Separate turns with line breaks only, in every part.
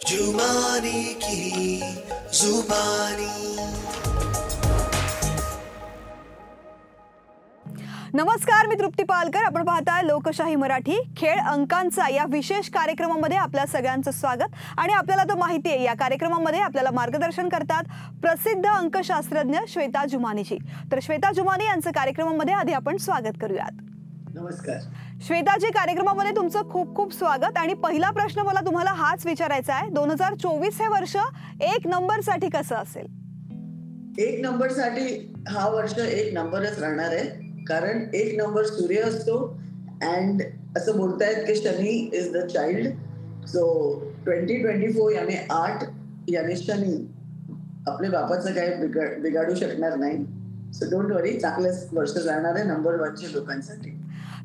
जुमानी की जुबानी।
नमस्कार, मी तृप्ती पालकर. आपण पाहताय लोकशाही मराठी. खेळ अंकांचा या विशेष कार्यक्रमामध्ये आपल्या सगळ्यांचं स्वागत. आणि आपल्याला तर माहिती आहे, या कार्यक्रमामध्ये आपल्याला मार्गदर्शन करतात प्रसिद्ध अंकशास्त्रज्ञ श्वेता जुमानीजी. तर श्वेता जुमानी यांचं कार्यक्रमामध्ये आधी आपण स्वागत करूयात.
नमस्कार
श्वेताजी, कार्यक्रमामध्ये तुमचं खूप खूप स्वागत. आणि पहिला प्रश्न मला तुम्हाला हाच विचारायचा आहे, 2024 हे वर्ष एक नंबर साठी कसं असेल?
एक नंबर साठी हा वर्ष एक नंबरच राहणार आहे, कारण एक नंबर सूर्य असतो. अँड असं बोलतायत की Shani is the child. So 2024 याने 8 याने शनी आपल्या बापाचं काही बिघाडू शकणार नाही. सो डोंट वरी, चांगलंच वर्ष राहणार आहे नंबर 1च्या लोकांसाठी.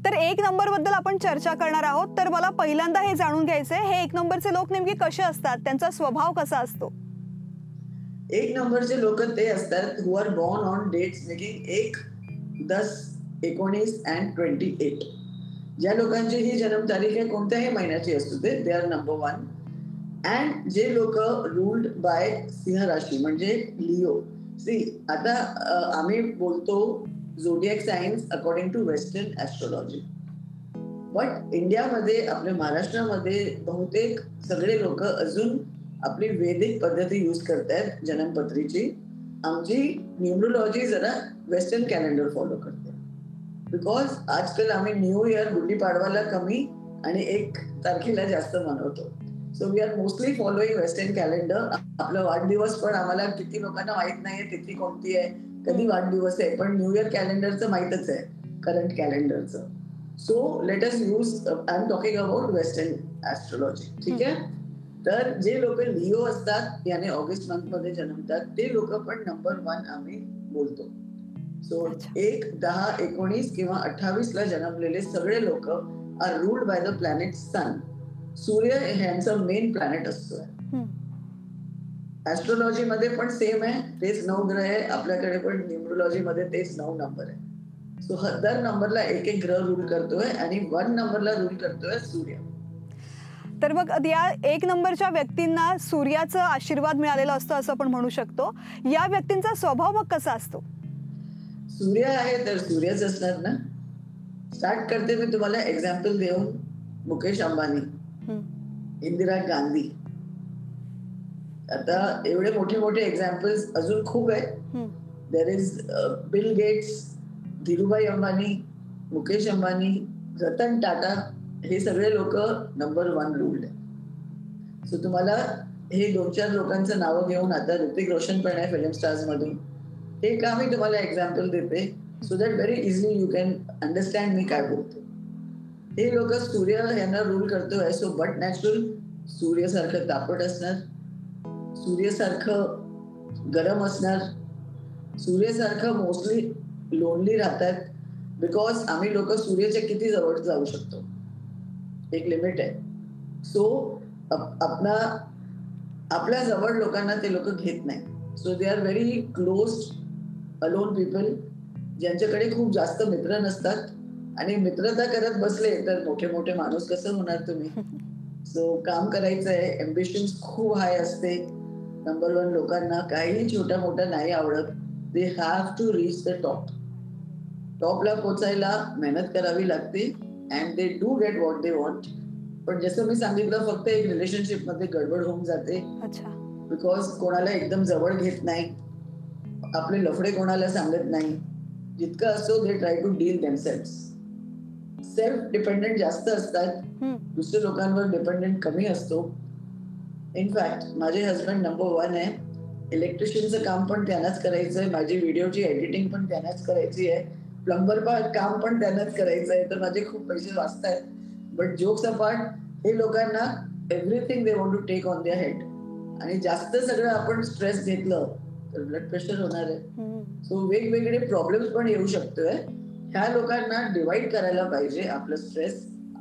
तर एक नंबर बद्दल आपण चर्चा करणार आहोत. तर मला पहिल्यांदा हे जाणून घ्यायचंय, हे एक नंबरचे लोक नेमके कसे असतात, त्यांचा स्वभाव कसा असतो?
एक नंबरचे लोक ते असतात who are born on dates making 1, 10, 19 and 28. ज्या लोकांची ही जन्मतारीख आहे कोणत्याही महिन्याची असू दे, दे आर नंबर 1. अँड जे लोक रूल्ड बाय सिंह राशी म्हणजे लिओ. सी, आता आम्ही बोलतो zodiac science according to western astrology. But इंडियामध्ये, आपल्या महाराष्ट्रामध्ये बहुतेक सगळे लोक अजून आपली वैदिक पद्धती यूज करतायत जन्मपत्रीची. आमची न्यूमरोलॉजी जरा वेस्टर्न कॅलेंडर फॉलो करते. बिकॉज आजकाल आम्ही न्यू इयर गुढीपाडवाला कमी आणि 1 तारखेला जास्त मनवतो. So we are mostly following western calendar. आपला वाढदिवस पण आम्हाला किती लोकांना माहित नाहीये तिथी कोणती आहे, कधी वाढदिवस आहे, पण न्यू इयर कॅलेंडरचं माहीतच आहे, करंट कॅलेंडरचं. So let us use, I am talking about western astrology. ठीक आहे. तर जे लोक लिओ असतात याने ऑगस्ट मंथ मध्ये जन्मतात, ते लोक पण नंबर 1 आम्ही बोलतो. सो 1, 10, 19 किंवा 28 ला जन्मलेले सगळे लोक are ruled by the planet sun. सूर्य ह्यांचा मेन प्लॅनेट असतो. ऍस्ट्रोलॉजी मध्ये पण सेम आहे, तेच 9 ग्रह आहे. आपल्याकडे पण न्यूमरोलॉजी मध्ये तेच 9 नंबर आहे. सो दर नंबरला एक ग्रह रूल करतोय आणि 1 नंबरला रूल करतोय सूर्य.
तर मग या एक नंबरच्या व्यक्तींना सूर्याचा आशीर्वाद मिळालेला असतो असं आपण म्हणू शकतो. या व्यक्तींचा स्वभाव मग कसा असतो?
सूर्य आहे तर सूर्यच असणार ना. स्टार्ट करते मी तुम्हाला एक्झाम्पल देऊन. मुकेश अंबानी, इंदिरा गांधी, आता एवढे मोठे मोठे एक्झाम्पल्स अजून खूप आहेत. There is Bill Gates, Dhirubhai Ambani, Mukesh Ambani, Ratan Tata, हे सगळे लोक नंबर 1 रूल्ड आहे. सो तुम्हाला हे 2-4 लोकांचं नावं घेऊन, आता ऋतिक रोशन पण आहे फिल्म स्टार्स मधून, हे का मी तुम्हाला एक्झाम्पल देते so that very easily you can understand मी काय बोलतो. हे लोक सूर्य यांना रूल करतोय. सो बट नॅचरल सूर्यासारखं तापट असणार, सूर्यासारखं गरम असणार, सूर्यासारखं मोस्टली लोनली राहतात. बिकॉज आम्ही लोक सूर्याच्या किती जवळ जाऊ शकतो, एक लिमिट आहे. सो आपल्या जवळ लोकांना ते लोक घेत नाही. So they are very close alone people, ज्यांच्याकडे खूप जास्त मित्र नसतात. आणि मित्रता करत बसले तर मोठे मोठे माणूस कसं होणार तुम्ही. सो काम करायचं आहे, एम्बिशन्स खूप हाय असते. नंबर 1 लोकांना काही छोटा मोठा नाही आवडत. They have to reach the top. टॉपला पोचायला मेहनत करावी लागते and they do get what they want. पण जसं मी सांगितलं, फक्त एक रिलेशनशिप मध्ये गडबड होऊन जाते. बिकॉज कोणाला एकदम जवळ घेत नाही, आपले लफडे कोणाला सांगत नाही. जितकं असतो they try to deal themselves. Self dependent जास्त असतात, दुसऱ्या लोकांवर डिपेंडेंट कमी असतो. इनफॅक्ट माझे हजबंड नंबर 1 आहे. इलेक्ट्रिशियनचं काम पण त्यांनाच करायचं आहे, माझी व्हिडिओची एडिटिंग पण त्यांनाच करायची आहे, प्लंबर काम पण त्यांनाच करायचं आहे. तर माझे खूप पैसे वाचतायत. बट जोक्स अपार्ट, हे लोकांना everything they want to take on their head. आणि जास्त सगळं आपण स्ट्रेस घेतलं तर ब्लड प्रेशर होणार आहे. सो वेगवेगळे प्रॉब्लेम्स पण येऊ शकतोय. ह्या लोकांना डिवाइड करायला पाहिजे आपलं स्ट्रेस,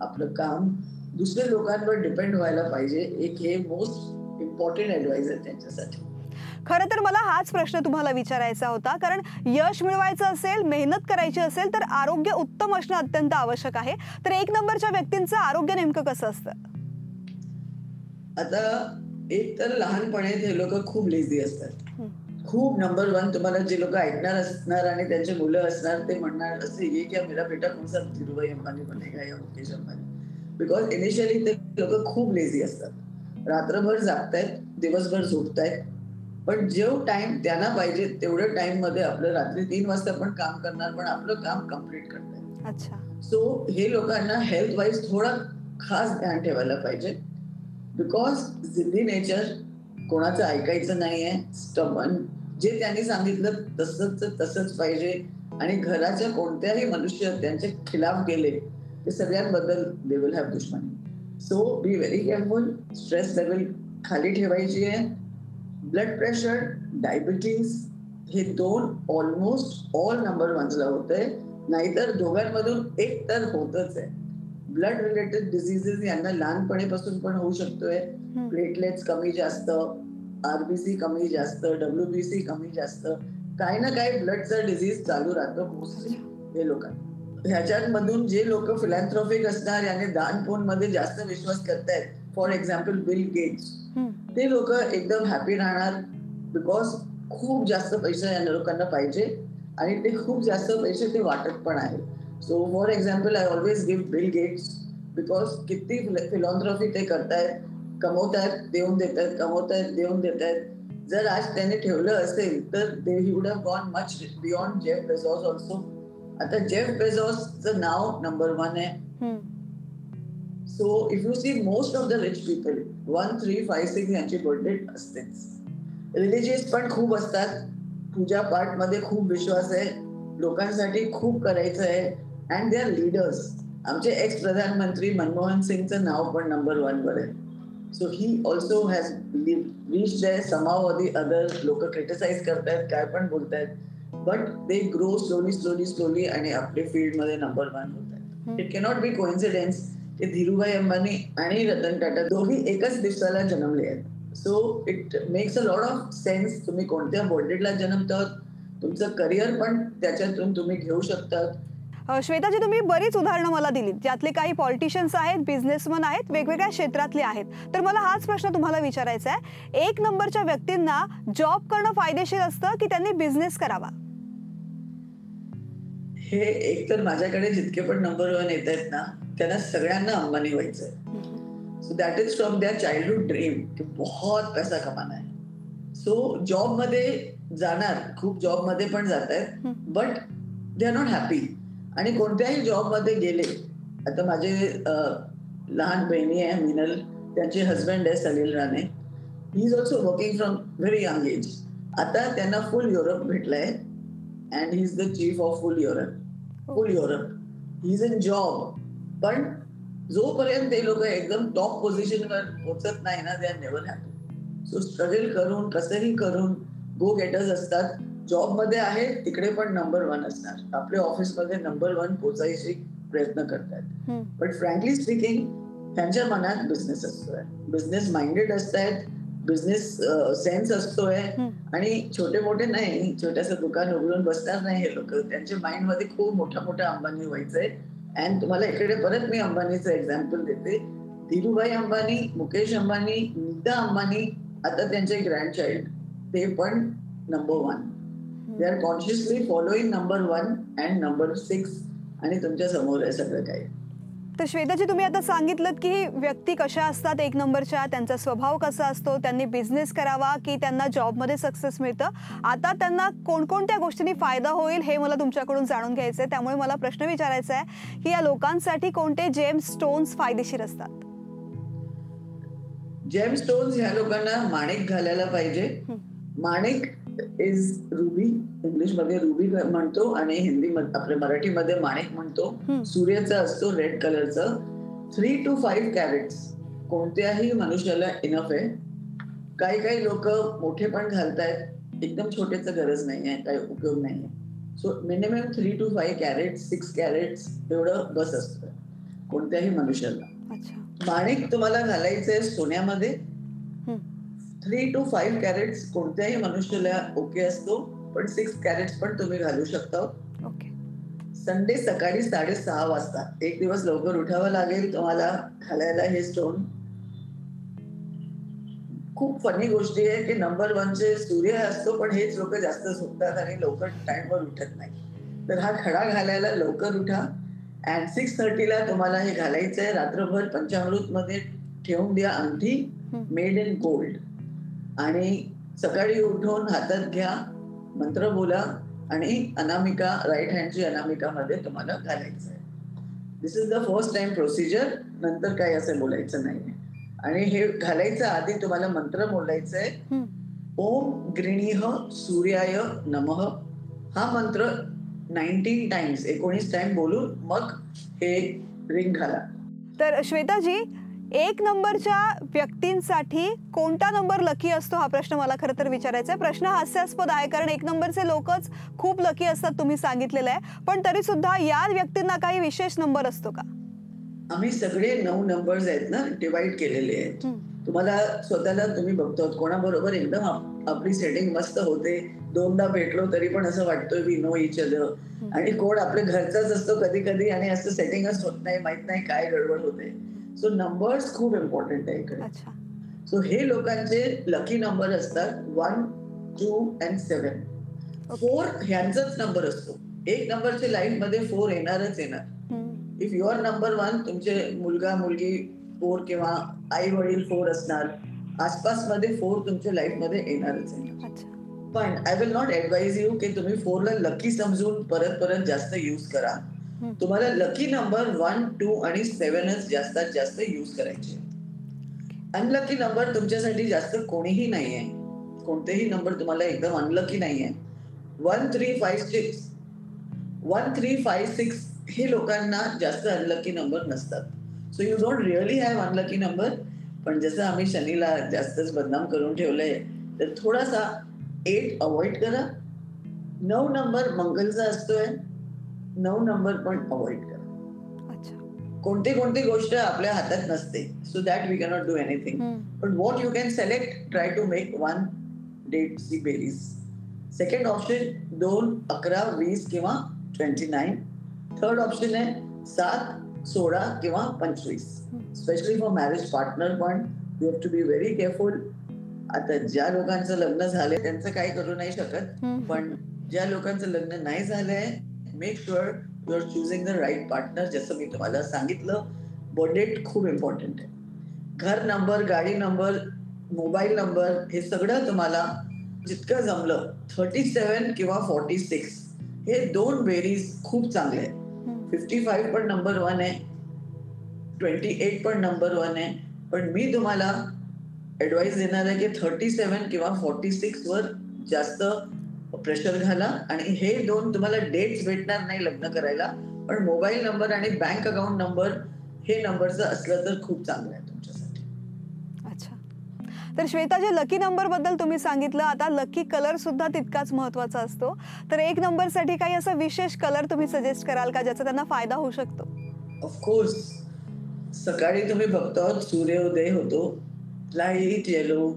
आपलं काम. दुसऱ्या लोकांवर डिपेंड व्हायला पाहिजे. एक हे मोस्ट इम्पॉर्टंट ऍडवाइस आहे त्यांच्यासाठी.
खरं तर मला हाच प्रश्न तुम्हाला विचारायचा होता, कारण यश मिळवायचं असेल, मेहनत करायची असेल तर आरोग्य उत्तम असणं अत्यंत आवश्यक आहे. तर एक नंबरच्या व्यक्तींचं आरोग्य नेमकं कसं असतं?
आता एक तर लहानपणी हे लोक खूप लेझी असतात.
हं.
खूप नंबर वन तुम्हाला जे लोक ऐकणार असणार आणि त्यांचे मुलं असणार ते म्हणणार असे ये क्या मेरा बेटा कौन सा धीरूभाई अंबानी बनेगा या मुकेश अंबानी. बिकॉज इनिशियली ते लोक खूप लेझी असतात. रात्रभर जागतायत, दिवसभर झोपतायत, पण जो टाइम त्यांना पाहिजे तेवढ्या टाइम मध्ये आपलं रात्री 3 वाजता पण काम करणार, पण आपलं काम कम्प्लीट करतायत.
अच्छा.
सो हे लोकांना हेल्थ वाईज थोडा खास ध्यान ठेवायला पाहिजे. बिकॉज जिद्दी नेचर, कोणाचं ऐकायचं नाहीये, स्टबन, जे त्यांनी सांगितलं तसंच तसंच पाहिजे. आणि घराच्या कोणत्याही मनुष्य त्यांच्या खिलाफ गेले ते सगळ्यांबद्दल दे विल हॅव दुश्मनी. सो बी व्हेरी केअरफुल. स्ट्रेस लेवल खाली ठेवायची आहे. ब्लड प्रेशर, डायबिटीज हे 2 ऑलमोस्ट ऑल नंबर 1ला होतंय. नाहीतर दोघांमधून एक तर होतच आहे. ब्लड रिलेटेड डिझिजेस यांना लहानपणीपासून पण होऊ शकतोय. प्लेटलेट्स कमी जास्त, आरबीसी कमी जास्त, डब्ल्यूबीसी कमी जास्त, काही ना काही ब्लडचा डिझीज चालू राहतो मोस्टली हे लोकांना. ह्याच्यामधून जे लोक फिलॅन्थ्रॉपिक असणार, याने दान पुण्य मध्ये जास्त विश्वास करतायत, फॉर एक्झाम्पल बिल गेट्स, ते लोक एकदम हॅपी राहणार. बिकॉज खूप जास्त पैसे या लोकांना पाहिजे आणि ते खूप जास्त पैसे ते वाटत पण आहे. So for example I always give Bill Gates, because किती फिलॉन्थ्रॉपी ते करतायत, कमवतायत देऊन देतात, कमवतायत देऊन देतात. जर आज त्याने ठेवलं असेल तर he would have gone much beyond Jeff Bezos also. आता जेफ बेझोसचं नाव नंबर 1 आहे. So if you see most of the rich people 1, 3, 5, 6 यांची बर्थडे असतेच. रिलिजियस पण खूप असतात, पूजा पाठ मध्ये खूप विश्वास आहे, लोकांसाठी खूप करायचं आहे, अँड दे आर लीडर्स. आमचे एक्स प्रधानमंत्री मनमोहन सिंगचं नाव पण नंबर 1 वर आहे. So he also has reached there somehow or the other. लोक क्रिटिसाइज करतायत, काय पण बोलतायत, बट दे ग्रो स्लोली आणि आपल्या फील्ड मध्ये नंबर 1 होत आहेत. इट कॅनॉट बी कोइन्सिडेन्स की धीरूभाई अंबानी आणि रतन टाटा दोघी एकच दिवसाला जन्मले आहेत. So it makes a lot of sense. तुम्ही कोणत्या बॉडीला जन्मतात, तुमचं करिअर पण त्याच्यातून तुम्ही घेऊ शकतात.
श्वेताजी, तुम्ही बरीच उदाहरणं मला दिलीत, ज्यातले काही पॉलिटिशियन्स आहेत, बिझनेसमन आहेत, वेगवेगळ्या क्षेत्रातले आहेत. तर मला हाच प्रश्न तुम्हाला विचारायचा आहे, 1 नंबरच्या व्यक्तींना जॉब करणं फायदेशीर असतं की त्यांनी बिझनेस करावा?
हे एक तर माझ्याकडे जितके पण नंबर 1 येत आहेत ना, त्यांना सगळ्यांना अंबानी व्हायचंय. So that is from their childhood dream की बहुत पैसा कमाना है. सो जॉब मध्ये जाणार, खूप जॉब मध्ये पण जात आहेत, but they are not happy. आणि कोणत्याही जॉब मध्ये गेले, आता माझे लहान बहिणी आहे मिनल, त्यांचे हजबंड आहे Salil Rane. He is also working from very young age. आता त्यांना फुल युरोप भेटलाय and he is the chief of full Europe. He is in job, पण जोपर्यंत ते लोक एकदम टॉप पोझिशनवर पोहोचत नाही ना, they are never happy. So struggle करून, कसंही करून गो गेटर्स असतात. जॉब मध्ये आहे तिकडे पण नंबर 1 असणार, आपल्या ऑफिसमध्ये नंबर 1 पोचायची प्रयत्न करतात. बट फ्रँकली स्पीकिंग, त्यांच्या मनात बिझनेस असतोय, बिझनेस माइंडेड असतायत, बिझनेस सेन्स असतोय. आणि छोटे मोठे नाही, छोटंसं दुकान उघडून बसणार नाही हे लोक. त्यांच्या माइंड मध्ये खूप मोठा अंबानी व्हायचंय. अँड तुम्हाला इकडे परत मी अंबानीचं एक्झाम्पल देते. धीरूभाई अंबानी, मुकेश अंबानी, नीता अंबानी, आता त्यांचे ग्रँडचाइल्ड, ते पण number 1. They are consciously following number 1 and number 6. आणि तुमच्या समोर आहे सगळं काही.
तर श्वेताजी, तुम्ही आता सांगितलं की व्यक्ती कशा असतात 1 नंबरच्या, त्यांचा स्वभाव कसा असतो, त्यांनी बिझनेस करावा की त्यांना जॉबमध्ये सक्सेस मिळतं. आता त्यांना कोणकोणत्या गोष्टींनी फायदा होईल हे मला तुमच्याकडून जाणून घ्यायचं आहे. त्यामुळे मला प्रश्न विचारायचा आहे की या लोकांसाठी कोणते जेम स्टोन्स फायदेशीर असतात?
जेम स्टोन्स ह्या लोकांना माणिक घालायला पाहिजे. माणिक इज रुबी, इंग्लिश मध्ये रुबी म्हणतो आणि हिंदी आपल्या मराठीमध्ये माणिक म्हणतो. सूर्याचा असतो रेड कलरचा. 3 to 5 कॅरेट्स कोणत्याही मनुष्याला इनफ आहे. काही लोक मोठे पण घालतायत, एकदम छोटेच गरज नाहीये, काही उपयोग नाहीये. So minimum 3 to 5 carrots, 6 carrots एवढं बस असतं कोणत्याही मनुष्याला. माणिक तुम्हाला घालायचंय सोन्यामध्ये. 3 to 5 कॅरेट्स कोणत्याही मनुष्याला ओके असतो, पण 6 कॅरेट्स पण तुम्ही घालू शकता. संडे सकाळी 6:30 वाजता, एक दिवस लवकर उठावं लागेल तुम्हाला घालायला हे स्टोन. खूप फनी गोष्टी आहे की नंबर 1चे सूर्य असतो, पण हेच लोक जास्त झोपतात आणि लवकर टाइमवर उठत नाही. तर हा खडा घालायला लवकर उठा. अँड 6:30ला तुम्हाला हे घालायचंय. रात्रभर पंचामृत मध्ये ठेवून द्या अंगठी, मेड इन गोल्ड. आणि सकाळी उठून हातात घ्या, मंत्र बोला आणि अनामिका, राईट हँडची अनामिका मध्ये तुम्हाला घालायचंय. This is the first time procedure. नंतर काही असं बोलायचं नाही. आणि हे घालायचं आधी तुम्हाला मंत्र बोलायचंय. ओम गृणीह सूर्याय नमः. हा मंत्र 19 टाइम्स, 19 टाइम बोलून मग हे रिंग घाला.
तर श्वेताजी, 1 नंबरच्या व्यक्तींसाठी कोणता नंबर लकी असतो हा प्रश्न मला खरं तर विचारायचा आहे. प्रश्न हास्यास्पद आहे कारण 1 नंबरचे लोकच खूप लकी असतात तुम्ही सांगितलेलं आहे, पण तरी सुद्धा या व्यक्तींना काही विशेष नंबर असतो का?
आम्ही सगळे 9 नंबर्स आहेत ना, डिवाइड केलेले आहेत. तुम्हाला स्वतःला तुम्ही बघतो कोणाबरोबर एकदम आपली सेटिंग मस्त होते, 2दा भेटलो तरी पण असं वाटतोय वी नो इच अदर. आणि कोण आपल्या घरचाच असतो कधी कधी आणि असं सेटिंगच होत नाही, माहित नाही काय गडबड होते. सो नंबर्स खूप इम्पॉर्टंट आहे इकडे. सो हे लोकांचे लकी नंबर असतात 1, 2 and 7. 4 ह्यांचाच नंबर असतो. 1 नंबरच्या लाईफ मध्ये 4 येणारच येणार. इफ युअर नंबर 1, तुमचे मुलगा मुलगी 4 किंवा आई वडील 4 असणार, आसपास मध्ये 4 तुमच्या लाईफ मध्ये येणारच येणार. पण आय विल नॉट ऍडवाइज यू की तुम्ही 4 ला लकी समजून परत परत जास्त युज करा. तुम्हाला लकी नंबर 1, 2 आणि 7च जास्तीत जास्त युज करायचे. अनलकी नंबर तुमच्यासाठी जास्त कोणीही नाहीये. कोणतेही नंबर तुम्हाला एकदम अनलकी नाहीये. 1, 3, 5, 6 1, 3, 5, 6 हे लोकांना जास्त अनलकी नंबर नसतात. So you don't really have unlucky number. पण जसं आम्ही शनीला जास्तच बदनाम करून ठेवलंय, तर थोडासा 8 अवॉइड करा. 9 नंबर मंगलचा असतोय, 9 नंबर पण अवॉइड करा. कोणती गोष्ट आपल्या हातात नसते, so that we cannot do anything. पण what you can select, try to make 1 डेटची बेरीज. सेकंड ऑप्शन 2, 11, 20 किंवा 29. थर्ड ऑप्शन आहे 7, 16 किंवा 25. स्पेशली फॉर मॅरेज पार्टनर पण you have to be very careful. आता ज्या लोकांचं लग्न झालंय त्यांचं काही करू नाही शकत, पण ज्या लोकांचं लग्न नाही झालंय, make sure you are choosing the right partner. जसं मी तुम्हाला सांगितलं, बर्थडेट खूप इम्पॉर्टंट आहे. घर नंबर, गाडी नंबर, मोबाईल नंबर हे सगळं तुम्हाला जितकं जमलं 37 किंवा 46 हे 2 बेरीज खूप चांगले आहेत. 55 पण नंबर 1 आहे, 28 पण नंबर 1 आहे. पण मी तुम्हाला ऍडवाइस देणार आहे की 37 किंवा 46 वर जास्त प्रेशर घाला. आणि हे 2 तुम्हाला डेट्स भेटणार नाही लग्न करायला, पण मोबाईल नंबर आणि बँक अकाउंट नंबर हे नंबरचं असलं तर खूप चांगलं आहे तुमच्यासाठी.
अच्छा, तर श्वेताजी, लकी नंबर बद्दल तुम्ही सांगितलं, आता लकी कलर सुद्धा तितकाच महत्वाचा असतो. तर 1 नंबरसाठी काही असा विशेष कलर तुम्ही सजेस्ट कराल का ज्याचा त्यांना फायदा होऊ शकतो?
ऑफकोर्स, सकाळी तुम्ही बघतो सूर्योदय होतो, light yellow,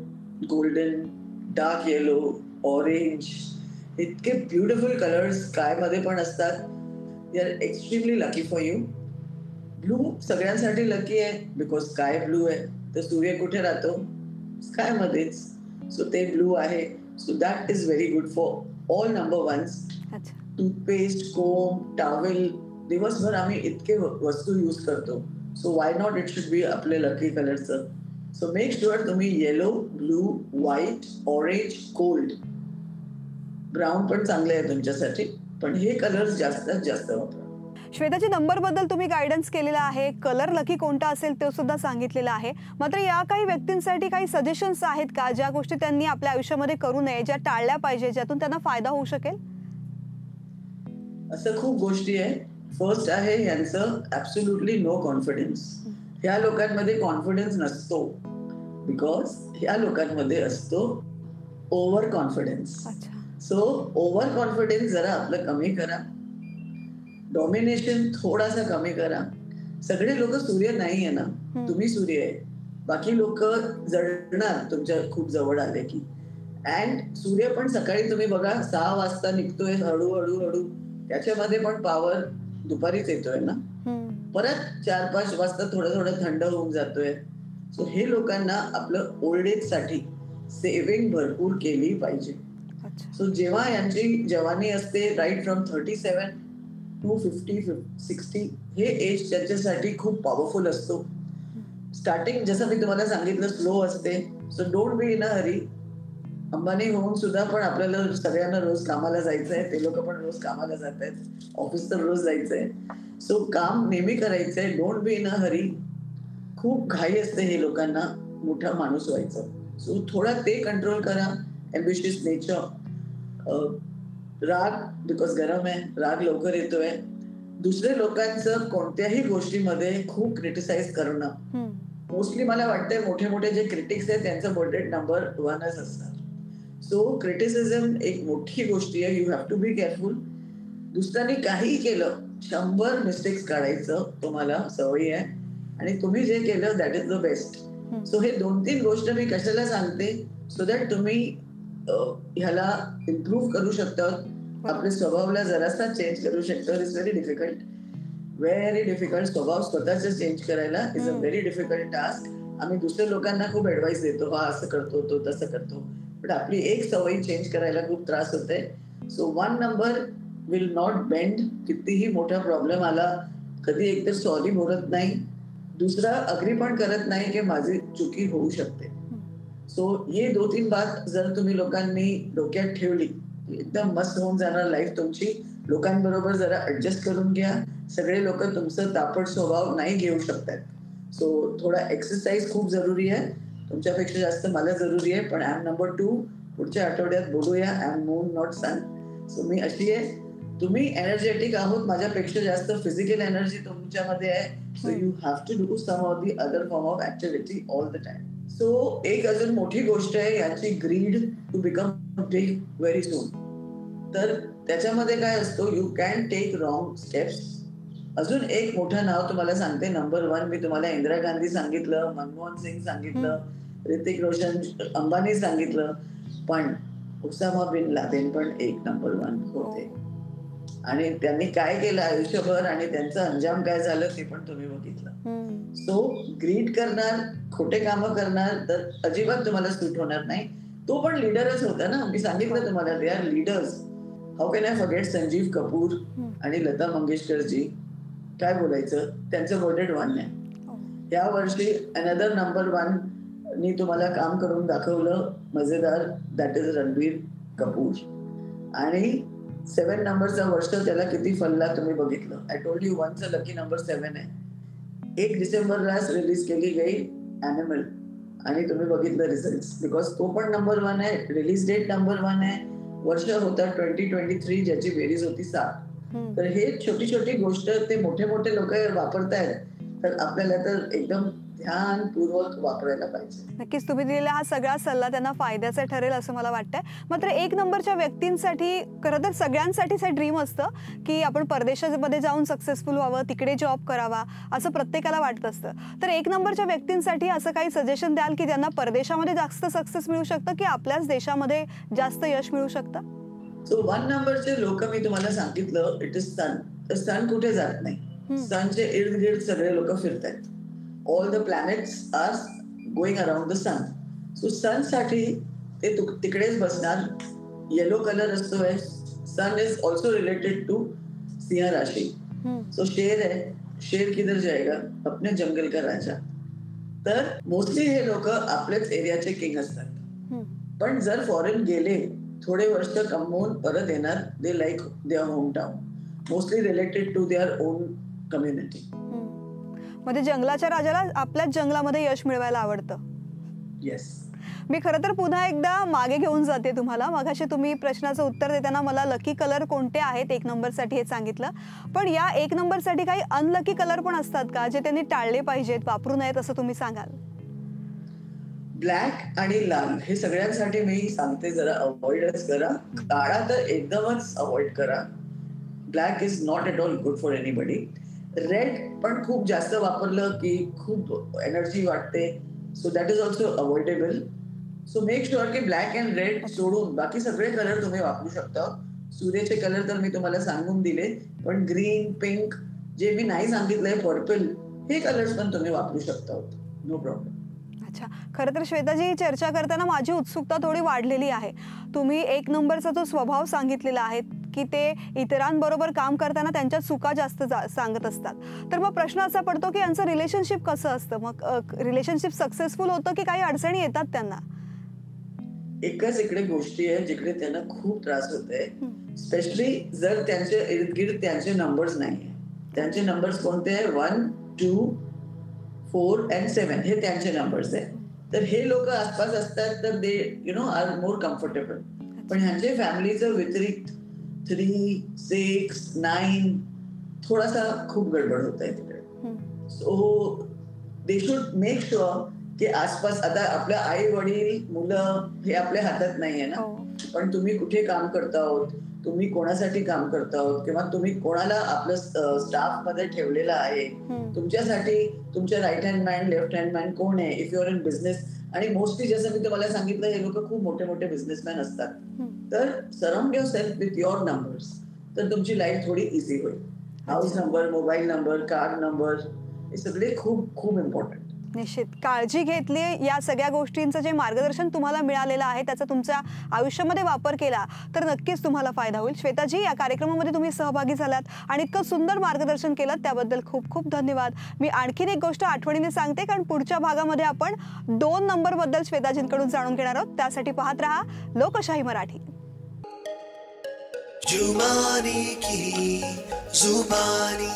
golden, dark yellow, orange, इतके ब्युटिफुल कलर्स स्काय मध्ये पण असतात. They are extremely lucky for you. Blue सगळ्यांसाठी लकी आहे बिकॉज स्काय ब्लू आहे. तर सूर्य कुठे राहतो? स्काय मध्येच. सो ते ब्लू आहे. So that is very good for all number 1s. Toothpaste, comb, towel, दिवसभर आम्ही इतके वस्तू यूज करतो. So why not it should be आपले लकी कलरचं. सो मेक शुअर तुम्ही yellow, blue, white, orange, gold, brown पण चांगले आहे तुमच्यासाठी, पण हे कलर्स जास्तीत जास्त वापरा.
श्वेताची, नंबर बद्दल तुम्ही गायडन्स केलेला आहे, कलर लकी कोणता असेल ते सुद्धा सांगितलेलं आहे. मात्र या काही व्यक्तींसाठी काही सजेशन्स आहेत का, ज्या गोष्टी त्यांनी आपल्या आयुष्यामध्ये करू नये, ज्या टाळल्या पाहिजे, ज्यातून त्यांना फायदा होऊ शकेल?
असं खूप गोष्टी आहे. फर्स्ट आहे यांचं ऍब्सोल्युटली नो कॉन्फिडन्स. ह्या लोकांमध्ये कॉन्फिडन्स नसतो बिकॉज ह्या लोकांमध्ये असतो over confidence. So over confidence जरा आपलं कमी करा. डॉमिनेशन थोडासा कमी करा. सगळे लोक सूर्य नाही आहे ना, तुम्ही सूर्य आहे. बाकी लोक जळणार तुमच्या खूप जवळ आले की. अँड सूर्य पण सकाळी तुम्ही बघा 6 वाजता निघतोय हळूहळू, त्याच्यामध्ये पण पॉवर दुपारीच येतोय ना. परत 4-5 वाजता थोडं थंड होऊन जातोय. सो हे लोकांना आपलं ओल्ड एज साठी सेव्हिंग भरपूर केली पाहिजे.
अच्छा.
सो जेव्हा यांची जवानी असते राईट फ्रॉम 37 टू 50 60, हे एज त्यांच्यासाठी खूप पॉवरफुल असतो. स्टार्टिंग जसं मी तुम्हाला सांगितलं स्लो असते. सो डोंट बी इन अ हरी. अंबानी होऊन सुद्धा पण आपल्याला सगळ्यांना रोज कामाला जायचंय. ते लोक पण रोज कामाला जात आहेत. ऑफिस तर रोज जायचंय. सो काम नेहमी करायचंय. डोंट बी इन अ हरी. खूप घाई असते हे लोकांना मोठा माणूस व्हायचं. सो थोडा ते कंट्रोल करा. Ambitious nature. राग बिकॉज गरम आहे. राग लवकर येतोय. दुसऱ्या लोकांचं कोणत्याही गोष्टीमध्ये खूप क्रिटिसाइज करणं. मोस्टली मला वाटतंय मोठे मोठे जे क्रिटिक्स आहेत त्यांचं बर्थडे नंबर 1च असतात. सो क्रिटिसिझम एक मोठी गोष्टी आहे. You have to be careful. दुसऱ्याने काही केलं 100 मिस्टेक्स काढायचं तुम्हाला सवयी आहे आणि तुम्ही जे केलं that is the best. So हे 2-3 गोष्ट मी कशाला सांगते सो दॅट तुम्ही ह्याला इम्प्रूव्ह करू शकता. आपल्या स्वभावाला जरासा चेंज करू शकता. It's very difficult. Very difficult. स्वभाव स्वतःच चेंज करायला is a very difficult task. आम्ही दुसऱ्या लोकांना खूप ऍडवाइस देतो. हा असं करतो, तो तसं करतो. पण आपली एक सवयी चेंज करायला खूप त्रास होते. So 1 number will not bend. कितीही मोठा प्रॉब्लेम आला कधी एकतर सॉरी बोलत नाही. दुसरा अग्री पण करत नाही की माझी चुकी होऊ शकते. सो ये 2-3 बात जर तुम्ही लोकांनी डोक्यात ठेवली एकदम मस्त होऊन जाणार लाईफ तुमची. लोकांबरोबर जरा ऍडजस्ट करून घ्या. सगळे लोक तुमचं तापट स्वभाव नाही घेऊ शकतात. सो थोडा एक्सरसाइज खूप जरुरी आहे. तुमच्यापेक्षा जास्त मला जरुरी आहे. पण आय एम नंबर 2. पुढच्या आठवड्यात बोलूया. I am moon not sun. So मी अशी आहे. तुम्ही एनर्जेटिक आहोत. माझ्यापेक्षा जास्त फिजिकल एनर्जी तुमच्यामध्ये आहे. So you have to do some of the other form of activity all the time. So एक अजून मोठी गोष्ट आहे याची greed to become big very soon. तर त्याच्यामध्ये काय असतो you can take wrong steps. अजून एक मोठं नाव तुम्हाला सांगते. नंबर 1 मी तुम्हाला इंदिरा गांधी सांगितलं, मनमोहन सिंग सांगितलं, ऋतिक रोशन, अंबानी सांगितलं, पण उसामा बिन लादेन पण एक नंबर 1 होते. आणि त्यांनी काय केलं आयुष्यभर आणि त्यांचं अंजाम काय झालं ते पण तुम्ही बघितलं. सो ग्रीड करणार, खोटे कामं करणार तर अजिबात तुम्हाला सूट होणार नाही. तो पण लीडरच होता ना. मी सांगितलं तुम्हाला दे are leaders. How can I forget Sanjeev Kapoor आणि लता मंगेशकरजी. काय बोलायचं. त्यांचं बर्थडे 1 आहे. या वर्षी अनदर नंबर 1 नी तुम्हाला काम करून दाखवलं मजेदार. That is Ranbir Kapoor. आणि 7 नंबरचा वर्ष त्याला किती फलला तुम्ही बघितलं. आय टोल्ड यू 1चा लकी नंबर 7 आहे. 1 डिसेंबरलाच रिलीज केली गई ॲनिमल आणि तुम्ही बघितलं रिझल्ट. बिकॉज तो पण नंबर 1 आहे. रिलीज डेट नंबर 1 आहे. वर्ष होता 2023 ज्याची बेरीज होती 7. तर हे छोटी छोटी गोष्ट ते मोठे मोठे लोक वापरतायत. तर आपल्याला तर एकदम ध्यानपूर्वक वापरायला पाहिजे.
नक्कीच तुम्ही दिलेला हा सगळा सल्ला त्यांना फायद्याचा ठरेल असं मला वाटतंय. मात्र 1 नंबरच्या व्यक्तींसाठी खरं तर सगळ्यांसाठीच हे ड्रीम असतं की आपण परदेशामध्ये जाऊन सक्सेसफुल व्हावं, तिकडे जॉब करावा असं प्रत्येकाला वाटत असतं. तर 1 नंबरच्या व्यक्तींसाठी असं काही सजेशन द्याल की ज्यांना परदेशामध्ये जास्त सक्सेस मिळू शकतं की आपल्याच देशामध्ये जास्त यश मिळू शकतं?
सो 1 नंबरचे लोक मी तुम्हाला सांगितलं इट इज सन. तर सन कुठे जात नाही. सनचे इर्द गिर्द सगळे लोक फिरतात. All the planets are going around the sun. So sun साठी ते तिकडेच बसणार. येलो कलर असतोय. Sun is also related to सिंह राशि. सो शेर है. शेर किधर जाएगा? अपने जंगल का राजा. तर मोस्टली हे लोक आपल्याच एरियाचे किंग असतात. पण जर फॉरेन गेले थोडे वर्ष कमवून परत येणार. They like their home town. Mostly related to their own community.
म्हणजे जंगलाच्या राजाला आपल्याच जंगलामध्ये यश मिळवायला आवडतं.
येस.
मी खरं तर पुन्हा एकदा मागे घेऊन जाते तुम्हाला. मगाशी तुम्ही प्रश्नाचं उत्तर देताना मला लकी कलर कोणते आहेत 1 नंबरसाठी हे सांगितलं. पण या 1 नंबरसाठी काही अनलकी कलर पण असतात का जे त्यांनी टाळले पाहिजेत, वापरू नयेत असं तुम्ही सांगाल?
ब्लॅक आणि लाल हे सगळ्यांसाठी मी सांगते जरा अवॉइडच करा. काळा तर एकदमच अवॉइड करा. Black is not at all good for anybody. Red पण खूप जास्त वापरलं की खूप एनर्जी वाटते. So that is also avoidable. So make sure की ब्लॅक अँड रेड सोडून बाकी सगळे कलर तुम्ही वापरू शकता. सूर्याचे कलर तर मी तुम्हाला सांगून दिले. पण ग्रीन, पिंक जे मी नाही सांगितलंय, पर्पल हे कलर्स पण तुम्ही वापरू शकता. No problem.
अच्छा, खरं तर श्वेताजी चर्चा करताना माझी उत्सुकता थोडी वाढलेली आहे. तुम्ही 1 नंबरचा जो स्वभाव सांगितलेला आहे की ते इतरांबरोबर काम करताना त्यांच्या चुका जास्त सांगत असतात. तर मग प्रश्न असा पडतो की यांचं रिलेशनशिप कसं असतं? मग रिलेशनशिप सक्सेसफुल होतं की काही अडचणी येतात त्यांना?
एकच इकडे गोष्टी आहे जिकडे त्यांना खूप त्रास होतोय, स्पेशली जर त्यांच्या इर्द गिर्द त्यांचे नंबर्स नाही. त्यांचे नंबर्स कोणते आहे? 1, 2, 4 and 7 हे त्यांचे नंबर्स आहे. तर हे लोक आसपास असतात तर दे आर मोर कम्फर्टेबल. पण ह्यांचे फॅमिलीचं व्यतिरिक्त 3, 6, 9 थोडासा खूप गडबड होत आहे तिकडे. So they should make sure की आसपास, आता आपल्या आई वडील मुलं हे आपल्या हातात नाहीये ना, पण तुम्ही कुठे काम करता आहोत, तुम्ही कोणासाठी काम करता आहोत, किंवा तुम्ही कोणाला आपलं स्टाफ मध्ये ठेवलेलं आहे, तुमच्यासाठी तुमच्या right hand man left hand man कोण आहे, if you are in business. आणि मोस्टली जसं मी तुम्हाला सांगितलं, हे लोक खूप मोठे मोठे बिझनेसमॅन असतात. तर surround your self with your numbers, तर तुमची लाईफ थोडी इझी होईल. House number, mobile number, car number हे सगळे खूप खूप इम्पॉर्टंट.
निश्चित काळजी घेतली. या सगळ्या गोष्टींचं जे मार्गदर्शन तुम्हाला मिळालेलं आहे त्याचा तुमच्या आयुष्यामध्ये वापर केला तर नक्कीच तुम्हाला फायदा होईल. श्वेताजी, या कार्यक्रमामध्ये तुम्ही सहभागी झालात आणि इतकं सुंदर मार्गदर्शन केलं त्याबद्दल खूप खूप धन्यवाद. मी आणखीन एक गोष्ट आठवणीने सांगते, कारण पुढच्या भागामध्ये आपण 2 नंबर बद्दल श्वेताजींकडून जाणून घेणार आहोत. त्यासाठी पाहत रहा लोकशाही मराठी.
जुमानी की जुबानी